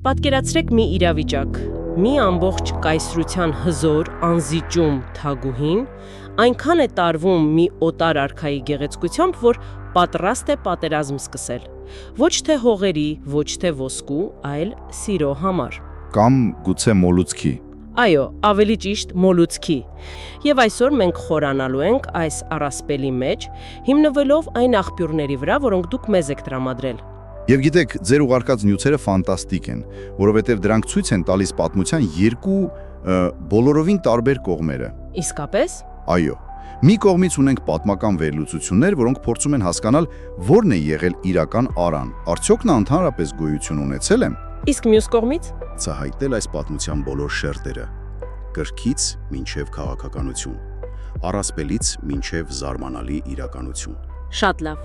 Պատկերացրեք մի իրավիճակ, մի ամբողջ կայսրության հզոր, անզիջում թագուհին, այնքան է տարվում մի օտար արքայի գեղեցկությամբ, որ պատրաստ է պատերազմ սկսել։ Ոչ թե հողերի, ոչ թե ոսկու, այլ սիրո համար։ Կամ գուցե մոլուցքի։ Այո, ավելի ճիշտ մոլուցքի։ Եվ այսօր մենք խորանալու ենք այս առասպելի մեջ, հիմնվելով այն աղբյուրների վրա, որոնք դուք մեզ եք տրամադրել։ Եվ գիտեք, ձեր ուղարկած նյութերը ֆանտաստիկ են, որովհետև դրանք ցույց են տալիս պատմության երկու բոլորովին տարբեր կողմերը։ Իսկապես։ Այո։ Մի կողմից ունենք պատմական վերլուծություններ, որոնք փորձում են հասկանալ, որն է եղել իրական Արան, արդյոք նա ընդհանրապես գոյություն ունեցել է։ Իսկ մյուս կողմից Ցահայտել այս պատմության բոլոր շերտերը, կրքից մինչև քաղաքականություն, առասպելից մինչև զարմանալի իրականություն։ Շատ լավ։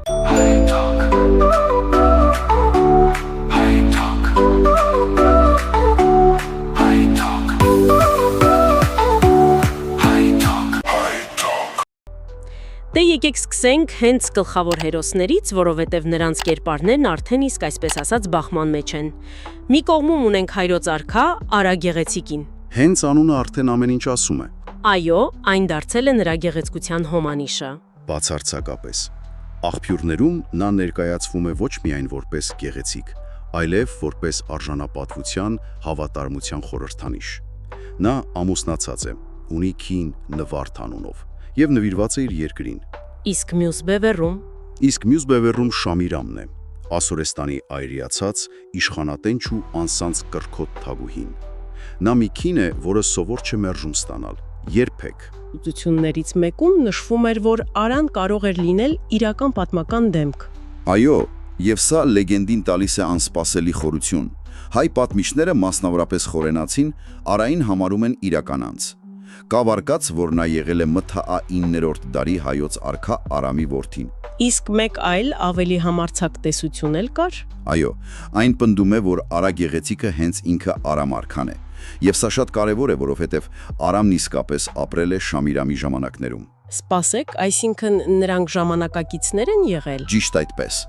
Դե եկեք սկսենք հենց գլխավոր հերոսներից, որովհետև նրանց կերպարներն արդեն իսկ այսպես ասած բախման մեջ են։ Մի կողմում ունենք հայրոց արքա Արա Գեղեցիկին։ Հենց անունը արդեն ամեն ինչ ասում է։ Այո, այն դարձել է նրա գեղեցկության հոմանիշը։ Բացարձակապես։ Աղբյուրներում նա ներկայացվում է ոչ միայն որպես գեղեցիկ, այլև որպես արժանապատվության, հավատարմության խորհրդանիշ։ Նա ամուսնացած է, ունի կին Նվարդ անունով և նվիրված է իր երկրին։ Իսկ մյուս բևեռում Շամիրամն է, Ասորեստանի այրիացած, իշխանատենչ ու անսանց կրքոտ թագուհին։ Նա մի կին է, որը սովոր չէ մերժում ստանալ, երբեք։ Ուսուցություններից մեկում նշվում էր, որ Արան կարող էր լինել իրական պատմական դեմք։ Այո, եւ սա լեգենդին տալիս է անսպասելի խորություն։ Հայ պատմիչները, մասնավորապես խորենացին, Արային համարում են իրական անձ։ Կա վարկած, որ նա եղել է Մթա 9-րդ դարի հայոց արքա Արամի որդին։ Իսկ մեկ այլ ավելի համարձակ տեսություն էլ կար։ Այո, այն պնդում է, որ Արա Գեղեցիկը հենց ինքը Արամ արքան է։ Եվ սա շատ կարևոր է, որովհետև Արամն իսկապես ապրել է Շամիրամի ժամանակներում։ Սպասեք, այսինքն նրանք ժամանակակիցներ են եղել։ Ճիշտ այդպես։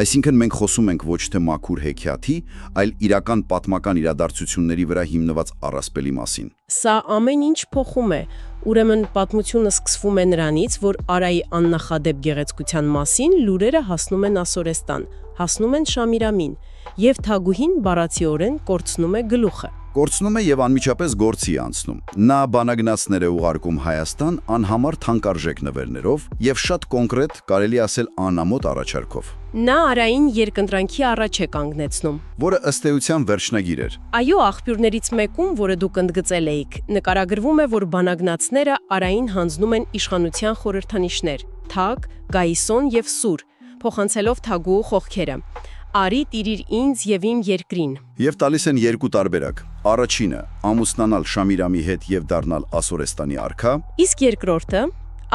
Այսինքն մենք խոսում ենք ոչ թե մաքուր հեքիաթի, այլ իրական պատմական իրադարձությունների վրա հիմնված առասպելի մասին։ Սա ամեն ինչ փոխում է։ Ուրեմն պատմությունը սկսվում է նրանից, որ Արայի աննախադեպ գեղեցկության մասին լուրերը հասնում են Ասորեստան, հասնում են Շամիրամին, եւ թագուհին բառացիորեն կորցնում է գլուխը։ Կորցնում է եւ անմիջապես գործի անցնում։ Նա բանագնացներ է ուղարկում Հայաստան անհամար թանկարժեք նվերներով եւ շատ կոնկրետ, կարելի ասել անամոթ առաջարկով։ Նա Արային երկընտրանքի առաջ է կանգնեցնում, որը ըստ էության վերջնագիր էր։ Այո, աղբյուրներից մեկում, որը դուք ընդգծել էիք, նկարագրվում է, որ բանագնացները Արային հանձնում են իշխանության խորհրդանիշներ՝ թագ, գայիսոն եւ սուր, փոխանցելով թագուհու խողքերը։ Արի տիրիր ինձ եւ իմ երկրին։ Եվ տալիս են երկու տարբերակ։ Առաջինը՝ ամուսնանալ Շամիրամի հետ եւ դառնալ Ասորեստանի արքա, իսկ երկրորդը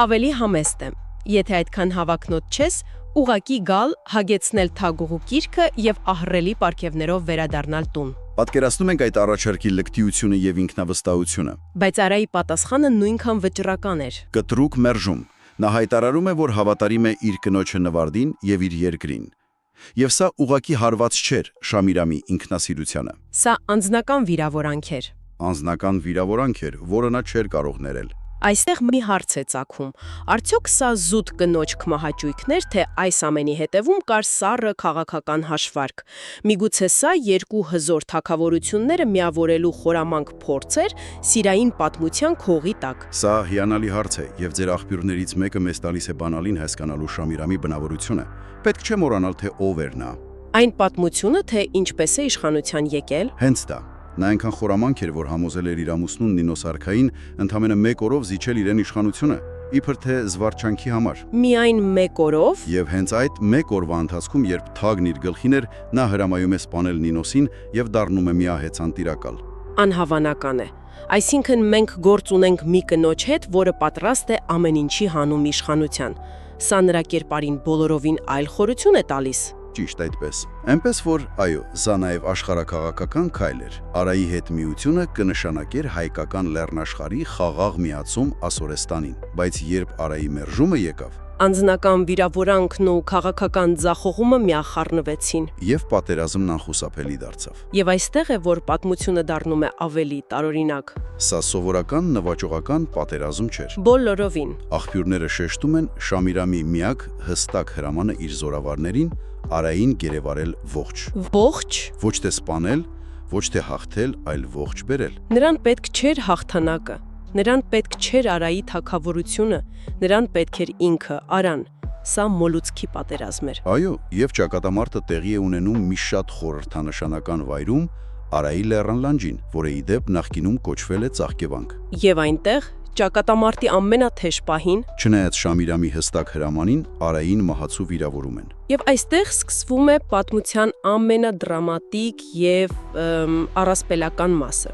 ավելի համեստ է։ Եթե այդքան հավակնոտ չես, ուղակի գալ, հագեցնել թագուհու կիրքը եւ ահռելի պարգևներով վերադառնալ տուն։ Պատկերացնում ենք այդ առաջարկի լկտիությունը եւ ինքնավստահությունը։ Բայց Արայի պատասխանը նույնքան վճռական էր։ Կտրուկ մերժում։ Նա հայտարարում է, որ հավատարիմ է իր կնոջը Նվարդին եւ իր երկրին։ Եվ սա ուղղակի հարված չէր Շամիրամի ինքնասիրությանը։ Սա անձնական վիրավորանք էր։ Անձնական վիրավորանք էր, որը նա չէր կարող ներել։ Այստեղ մի հարց է ծագում. արդյոք սա զուտ կնոջ կմահաճույքներ, թե այս ամենի հետևում կար սառը քաղաքական հաշվարկ։ Միգուցե սա երկու հզոր թագավորությունները միավորելու խորամանկ փորձ էր սիրային պատմության քողի տակ։ Սա հիանալի հարց է, եւ ձեր աղբյուրներից մեկը մեզ տալիս է բանալին հասկանալու Շամիրամի բնավորությունը։ Պետք չէ մոռանալ, թե ով էր նա։ Այն պատմությունը, թե ինչպես է իշխանության եկել։ Հենց դա։ Նա այնքան խորամանկ էր, որ համոզել էր իր ամուսնուն Նինոս արքային ընդամենը 1 օրով զիջել իրեն իշխանությունը, իբր թե զվարճանքի համար։ Միայն 1 օրով։ Եվ հենց այդ 1 օրվա ընթացքում, երբ թագն իր գլխին էր, նա հրամայում է սպանել Նինոսին եւ դառնում է միահեծան տիրակալ։ Անհավանական է։ Այսինքն մենք գործ ունենք մի կնոջ հետ, որը պատրաստ է ամեն ինչի հանում իշխանության։ Սա նրա կերպարին բոլորովին այլ խորություն է տալիս։ Ճիշտ այդպես։ Այնպես որ, այո, սա նաև աշխարհաքաղաքական քայլ էր։ Արայի հետ միությունը կնշանակեր հայկական լեռնաշխարհի խաղաղ միացում Ասորեստանին, բայց երբ Արայի մերժումը եկավ, անձնական վիրավորանքն ու քաղաքական ձախողումը միախառնվեցին։ Եվ պատերազմն անխուսափելի դարձավ։ Եվ այստեղ է, որ պատմությունը դառնում է ավելի տարօրինակ։ Սա սովորական նվաճողական պատերազմ չէր։ Բոլորովին։ Աղբյուրները շեշտում են Շամիրամի միակ հստակ հրամանը իր զորավարներին Արային գերեվարել ողջ։ Ողջ։ Ոչ թե սպանել, ոչ թե հաղթել, այլ ողջ բերել։ Նրան պետք չէր հաղթանակը, նրան պետք չէր Արայի թագավորությունը, նրան պետք էր ինքը, Արան։ Սա մոլուցքի պատերազմ էր։ Այո, եւ ճակատամարտը տեղի է ունենում մի շատ խորհրդանշանական վայրում Արայի լեռան լանջին, որը ի դեպ նախկինում կոչվել է Ծաղկևանք։ Եվ այնտեղ ճակատամարտի ամենաթեժ պահին, Չնայած Շամիրամի հստակ հրամանին, Արային մահացու վիրավորում են։ եւ այստեղ սկսվում է պատմության ամենադրամատիկ եւ առասպելական մասը։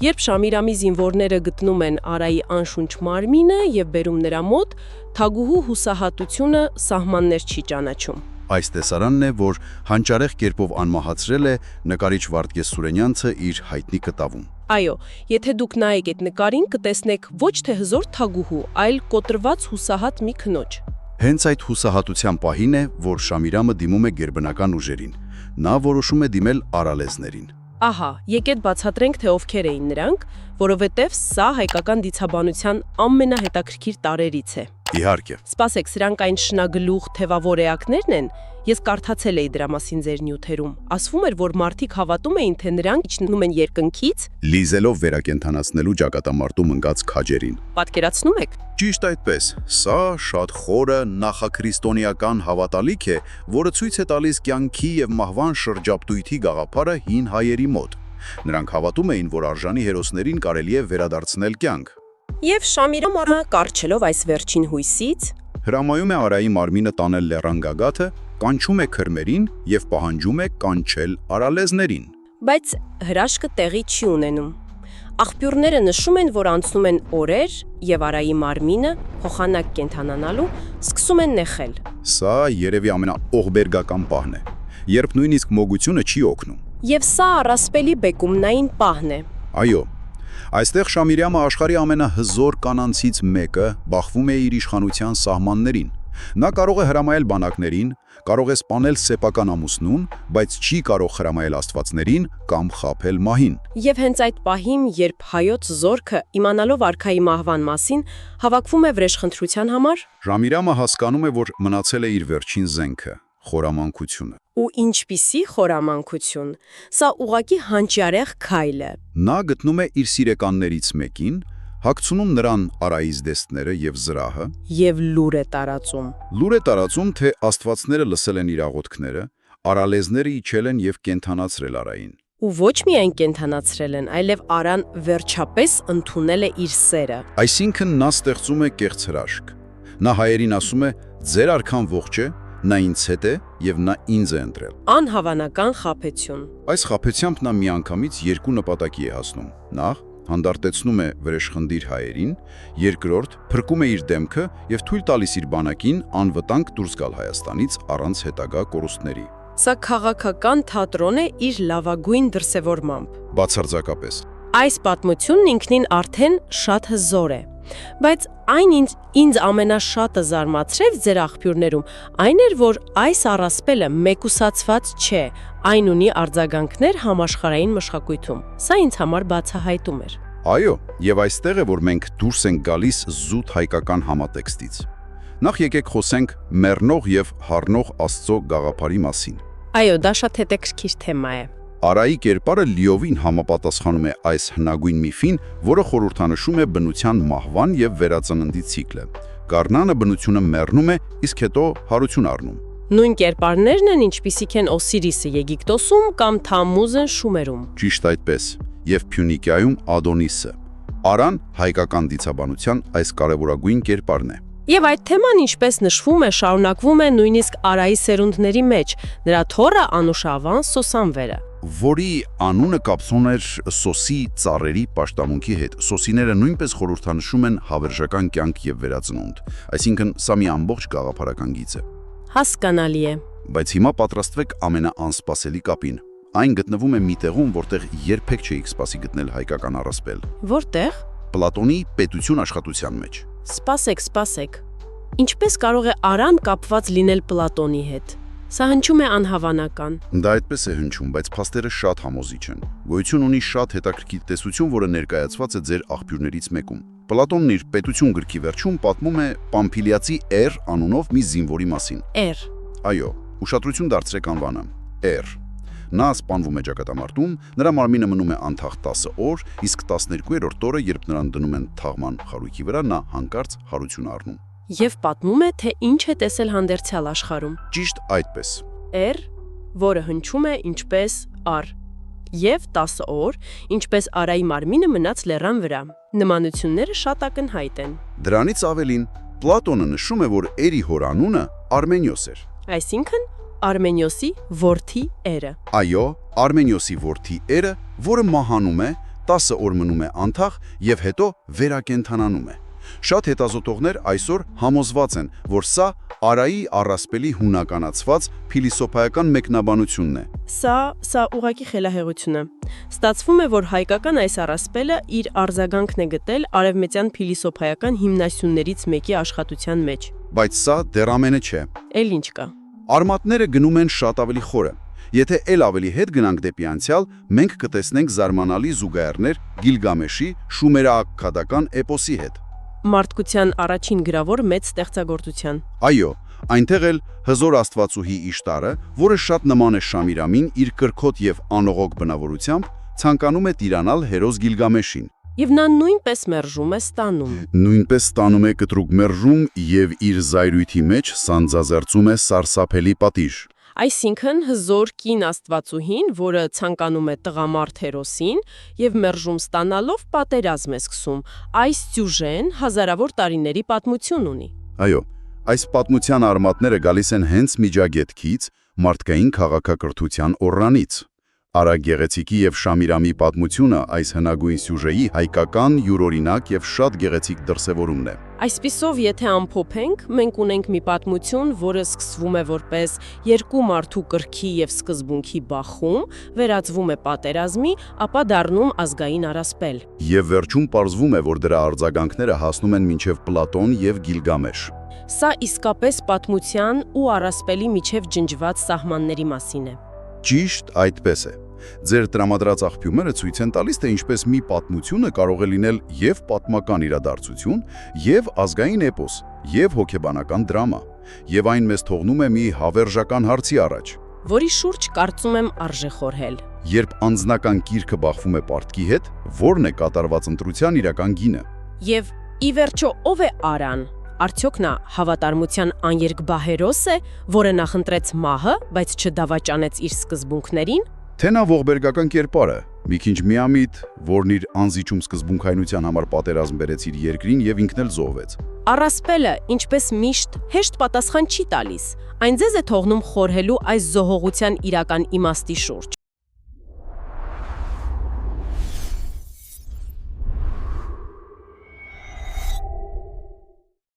Երբ Շամիրամի զինվորները գտնում են Արայի անշունչ մարմինը եւ բերում նրա մոտ, թագուհու հուսահատությունը սահմաններ չի ճանաչում։ Այս տեսարանն է, որ հանճարեղ կերպով անմահացրել է նկարիչ Վարդգես Սուրենյանցը իր հայտնի կտավում։ Այո, եթե դուք նայեք այդ նկարին, կտեսնեք ոչ թե հզոր թագուհու, այլ կոտրված հուսահատ մի քնոջ։ Հենց այդ հուսահատության պահին է, որ Շամիրամը դիմում է գերբնական ուժերին։ Նա որոշում է դիմել արալեզներին։ Ահա, եկեք բացատրենք, թե ովքեր էին նրանք, որովհետև սա հայկական դիցաբանության ամենահետաքրքիր տարերից է։ Իհարկե, Սպասեք, սրանք այն շնագլուխ թևավոր էակներն են։ Ես կարդացել էի դրա մասին ձեր նյութերում։ Ասվում էր, որ մարդիկ հավատում էին, թե նրանք իջնում են երկնքից, լիզելով վերակենդանացնելու ճակատամարտում ընկած քաջերին։ պատկերացնում եք։ Ճիշտ այդպես, սա շատ խորը նախաքրիստոնեական հավատալիք է, որը ցույց է տալիս կյանքի եւ մահվան շրջապտույտի գաղափարը հին հայերի մոտ։ Նրանք հավատում էին, որ արժանի հերոսներին կարելի է վերադարձնել կյանք։ Եվ Շամիրամը կարճելով այս վերջին հույսից, Հրամայում է Արայի մարմինը տանել լեռան գագաթը, կանչում է քրմերին եւ պահանջում է կանչել արալեզներին։ բայց հրաշքը տեղի չի ունենում։ Աղբյուրները նշում են, որ անցնում են օրեր եւ Արայի մարմինը փոխանակ կենթանանալու սկսում են նեղել։ Սա երևի ամենաօղբերգական պահն է, երբ նույնիսկ մոգությունը չի օգնում։ Եվ սա առասպելի բեկումնային պահն է։ Այո, այստեղ Շամիրամը աշխարհի ամենահզոր կանանցից մեկը բախվում է իր իշխանության սահմաններին։ Նա կարող է հրամայել բանակներին, կարող է սպանել սեփական ամուսնուն, բայց չի կարող հրամայել աստվածներին կամ խաբել մահին։ Եվ հենց այդ պահին, երբ հայոց զորքը, իմանալով արքայի մահվան մասին, հավաքվում է վրեժխնդրության համար, Շամիրամը հասկանում է, որ մնացել է իր վերջին զենքը՝ խորամանկությունը։ ու ինչպիսի խորամանկություն, սա ուղղակի հանճարեղ քայլ է։ Նա գտնում է իր սիրեկաններից մեկին, հագցնում նրան Արայից դեստները եւ զրահը, Եվ լուր է տարածում։ լուր է տարածում, թե աստվածները լսել են իր աղոթքները, արալեզները իջել են եւ կենթանացրել Արային։ Ու ոչ միայն կենթանացրել են, այլև Արան վերջապես ընդունել է իր սերը։ Այսինքն նա ստեղծում է կեղծ հրաշք։ Նա հայերին ասում է. «Ձեր արքան ողջ է, նա ինձ հետ է եւ նա ինձ է ընտրել»։ Անհավանական խաբեցություն։ Այս խաբեցությամբ նա միանգամից երկու նպատակի է հասնում։ Նախ հանդարտեցնում է վրեժխնդիր հայերին, երկրորդ փրկում է իր դեմքը եւ թույլ տալիս իր բանակին անվտանգ դուրս գալ Հայաստանից առանց հետագա կորուստների։ Սա քաղաքական թատրոն է իր լավագույն դրսևորմամբ։ Բացարձակապես։ Այս պատմությունն ինքնին արդեն շատ հզոր է։ Բայց այն ինձ ամենաշատը զարմացրեց ձեր աղբյուրներում, այն էր, որ այս առասպելը մեկուսացված չէ, այն ունի արձագանքներ համաշխարհային մշակույթում։ Սա ինձ համար բացահայտում էր։ Այո, եւ այստեղ է, որ մենք դուրս ենք գալիս զուտ հայկական համատեքստից։ Նախ եկեք խոսենք մեռնող եւ հառնող Աստծո գաղափարի մասին։ Այո, դա շատ հետաքրքիր թեմա է։ Արայի կերպարը լիովին համապատասխանում է այս հնագույն միֆին, որը խորհրդանշում է բնության մահվան եւ վերածննդի ցիկլը։ Գառնանը բնությունը մեռնում է, իսկ հետո հարություն առնում։ Նույն կերպարներն են, ինչպիսիք են Օսիրիսը Եգիպտոսում կամ Թամուզը Շումերում։ Ճիշտ այդպես, եւ Փյունիկիայում Ադոնիսը։ Արան հայկական դիցաբանության այս կարևորագույն կերպարն է։ Եվ այդ թեման, ինչպես նշվում է, շարունակվում է նույնիսկ Արայի սերունդների մեջ, նրա թոռը Անուշավան Սոսանվերը, որի անունը կապվում էր Սոսի ծառերի պաշտամունքի հետ։ Սոսիները նույնպես խորհրդանշում են հավերժական կյանք եւ վերածնունդ, այսինքն սա մի ամբողջ գաղափարական գիծ է։ Հասկանալի է։ Բայց հիմա պատրաստվեք ամենաանսպասելի կապին։ Այն գտնվում է մի տեղում, որտեղ երբեք չէիք սպասի գտնել հայկական առասպել։ Որտեղ։ Պլատոնի պետություն աշխատության մեջ։ Սպասեք։ Ինչպես կարող է Արան կապված լինել Պլատոնի հետ։ Սա հնչում է անհավանական։ Դա այդպես է հնչում, բայց փաստերը շատ համոզիչ են։ Գոյություն ունի շատ հետաքրքիր տեսություն, որը ներկայացված է ձեր աղբյուրներից մեկում։ Պլատոնն իր Պետություն գրքի վերջում պատմում է Պամփիլիացի Էր անունով մի զինվորի մասին։ Էր։ Այո, ուշադրություն դարձրեք անվանը։ Էր։ Նա սպանվում է ճակատամարտում, նրա մարմինը մնում է անթաղ 10 օր, իսկ 12-րդ օրը, երբ նրան դնում են թաղման խարույկի վրա, նա հանկարծ հարություն առնում։ Եվ պատմում է, թե ինչ է տեսել հանդերձյալ աշխարհում։ Ճիշտ այդպես։ Էր, որը հնչում է ինչպես Ար։ Եվ 10 օր, ինչպես Արայի մարմինը մնաց լեռան վրա։ Նմանությունները շատ ակնհայտ են։ Դրանից ավելին, Պլատոնը նշում է, որ Էրի հոր անունը Արմենիոս էր։ Այսինքն Արմենիոսի որդի Էրը։ Այո, Արմենիոսի որդի Էրը, որը մահանում է, 10 օր մնում է անթաղ եւ հետո վերակենդանանում է։ Շատ հետազոտողներ այսօր համոզված են, որ սա Արայի առասպելի հունականացված փիլիսոփայական մեկնաբանությունն է։ Սա ուղղակի խելահեղություն է։ Ստացվում է, որ հայկական այս առասպելը իր արձագանքն է գտել արևմտյան փիլիսոփայական հիմնասյուններից մեկի աշխատության մեջ։ Բայց սա դեռ ամենը չէ։ Էլ ինչ կա։ Արմատները գնում են շատ ավելի խորը։ Եթե ել ավելի հետ գնանք դեպի անցյալ, մենք կտեսնենք զարմանալի զուգահեռներ Գիլգամեշի շումերաաքքադական էպոսի հետ։ Մարդկության առաջին գրավոր մեծ ստեղծագործության։ Այո, այնտեղ էլ հզոր աստվածուհի Իշտարը, որը շատ նման է Շամիրամին իր կրքոտ եւ անողոք բնավորությամբ, ցանկանում է տիրանալ հերոս Գիլգամեշին։ Եվ նա նույնպես մերժում է ստանում։ Նույնպես ստանում է կտրուկ մերժում եւ իր զայրույթի մեջ սանձազերծում է սարսափելի պատիժ։ Այսինքն հզոր կին աստվածուհին, որը ցանկանում է տղամարդ հերոսին եւ մերժում ստանալով պատերազմ է սկսում, այս սյուժեն հազարավոր տարիների պատմություն ունի։ Այո, այս պատմության արմատները գալիս են հենց Միջագետքից, մարդկային քաղաքակրթության օրրանից։ Արա Գեղեցիկի եւ Շամիրամի պատմությունը այս հնագույն սյուժեի հայկական, յուրօրինակ եւ շատ գեղեցիկ դրսևորումն է։ Այսպիսով, եթե ամփոփենք, մենք ունենք մի պատմություն, որը սկսվում է որպես երկու մարդու կրքի եւ սկզբունքի բախում, վերածվում է պատերազմի, ապա դառնում ազգային առասպել։ Եվ վերջում պարզվում է, որ դրա արձագանքները հասնում են մինչև Պլատոն եւ Գիլգամեշ։ Սա իսկապես պատմության ու առասպելի միջև ջնջված սահմանների մասին է։ Ճիշտ այդպես է։ Ձեր տրամադրած աղբյուրները ցույց են տալիս, թե ինչպես մի պատմությունը կարող է լինել եւ պատմական իրադարձություն, եւ ազգային էպոս, եւ հոգեբանական դրամա, եւ այն մեզ թողնում է մի հավերժական հարցի առաջ, որի շուրջ կարծում եմ արժե խորհել։ Երբ անձնական գիրքը բախվում է պարտքի հետ, ո՞րն է կատարված ընտրության իրական գինը։ Եվ ի վերջո ով է Արան։ Արդյոք նա հավատարմության աներկբա հերոս է, որը նախընտրեց մահը, բայց չդավաճանեց իր սկզբունքներին։ Թե նա ողբերգական կերպարը, մի քիչ միամիտ, որն իր անզիջում սկզբունքայնության համար պատերազմ բերեց իր երկրին եւ ինքն էլ զոհվեց։ Առասպելը, ինչպես միշտ, հեշտ պատասխան չի տալիս։ Այն ձեզ է թողնում խորհելու այս զոհողության իրական իմաստի շուրջ։